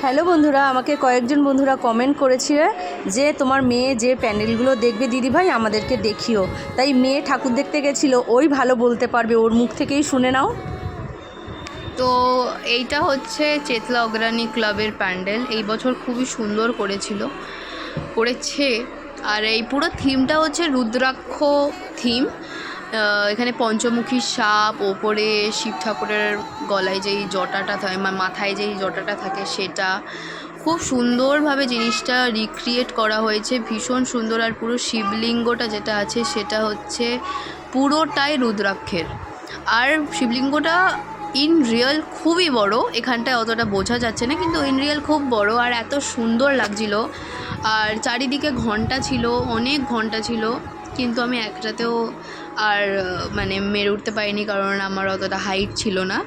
Hello বন্ধুরা, আমাকে কয়েকজন বন্ধুরা কমেন্ট করেছে যে তোমার মেয়ে যে প্যান্ডেলগুলো দেখবে দিদিভাই আমাদেরকে দেখিও। তাই মেয়ে ঠাকুর দেখতে গেছিলো, ওই ভালো বলতে পারবে, ওর মুখ থেকেই শুনে নাও। তো এইটা হচ্ছে চেতলা অগ্রণী ক্লাবের প্যান্ডেল। এই বছর খুবই সুন্দর করেছে। আর এই পুরো থিমটা হচ্ছে রুদ্রাক্ষ থিম। এখানে পঞ্চমুখী সাপ, ওপরে শিব ঠাকুরের গলায় যেই জটাটা থাকে, মাথায় যেই জটাটা থাকে, সেটা খুব সুন্দরভাবে জিনিসটা রিক্রিয়েট করা হয়েছে, ভীষণ সুন্দর। আর পুরো শিবলিঙ্গটা যেটা আছে সেটা হচ্ছে পুরোটাই রুদ্রাক্ষের। আর শিবলিঙ্গটা ইন রিয়েল খুবই বড়, এখানটায় অতটা বোঝা যাচ্ছে না, কিন্তু ইন রিয়েল খুব বড় আর এত সুন্দর লাগছিল। আর চারিদিকে ঘন্টা ছিল, অনেক ঘন্টা ছিল, কিন্তু আমি একটাতেও আর মেরে উঠতে পারিনি, কারণ আমার অতটা হাইট ছিল না।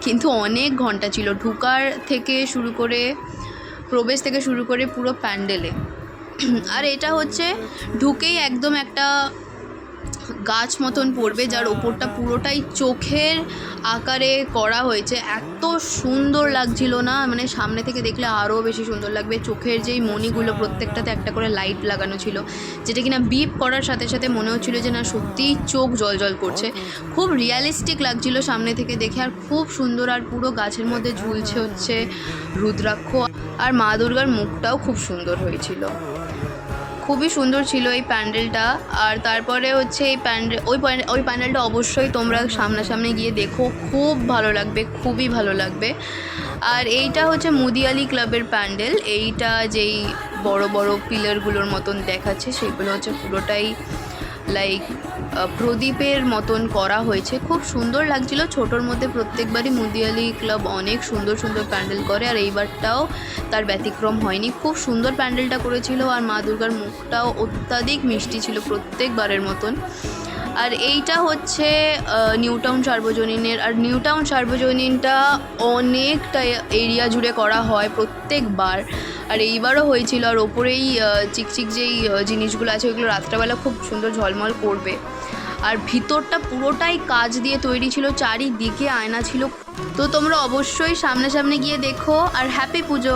কিন্তু অনেক ঘন্টা ছিল, ঢুকার থেকে শুরু করে, প্রবেশ থেকে শুরু করে পুরো প্যান্ডেলে। আর এটা হচ্ছে ঢুকেই একদম একটা গাছ মতন পড়বে, যার ওপরটা পুরোটাই চোখের আকারে করা হয়েছে। এত সুন্দর লাগছিল না, সামনে থেকে দেখলে আরও বেশি সুন্দর লাগবে। চোখের যেই মণিগুলো, প্রত্যেকটাতে একটা করে লাইট লাগানো ছিল, যেটা কিনা বিপ করার সাথে সাথে মনে হচ্ছিলো যে না, সত্যিই চোখ জল করছে। খুব রিয়ালিস্টিক লাগছিল সামনে থেকে দেখে, আর খুব সুন্দর। আর পুরো গাছের মধ্যে ঝুলছে হচ্ছে রুদ্রাক্ষ, আর মা দুর্গার মুখটাও খুব সুন্দর হয়েছিল। খুবই সুন্দর ছিল এই প্যান্ডেলটা। আর তারপরে হচ্ছে এই ওই প্যান্ডেলটা অবশ্যই তোমরা সামনাসামনি গিয়ে দেখো, খুব ভালো লাগবে, খুবই ভালো লাগবে। আর এইটা হচ্ছে মুদিয়ালি ক্লাবের প্যান্ডেল। এইটা যেই বড় বড় পিলারগুলোর মতন দেখাচ্ছে, সেগুলো হচ্ছে পুরোটাই লাইক প্রদীপের মতন করা হয়েছে, খুব সুন্দর লাগছিল। ছোটোর মধ্যে প্রত্যেকবারই মুদিয়ালি ক্লাব অনেক সুন্দর সুন্দর প্যান্ডেল করে, আর এইবারটাও তার ব্যতিক্রম হয়নি। খুব সুন্দর প্যান্ডেলটা করেছিল, আর মা দুর্গার মুখটাও অত্যাধিক মিষ্টি ছিল প্রত্যেকবারের মতন। আর এইটা হচ্ছে নিউ টাউন সার্বজনীনের। আর নিউ টাউন সার্বজনীনটা অনেকটা এরিয়া জুড়ে করা হয় প্রত্যেকবার, আর এইবারও হয়েছিল। আর ওপরেই চিকচিক যেই জিনিসগুলো আছে, ওইগুলো রাত্রেবেলা খুব সুন্দর ঝলমল করবে। আর ভিতরটা পুরোটাই কাচ দিয়ে তৈরি ছিল, চারিদিকে আয়না ছিল। তো তোমরা অবশ্যই সামনে গিয়ে দেখো। আর হ্যাপি পুজো।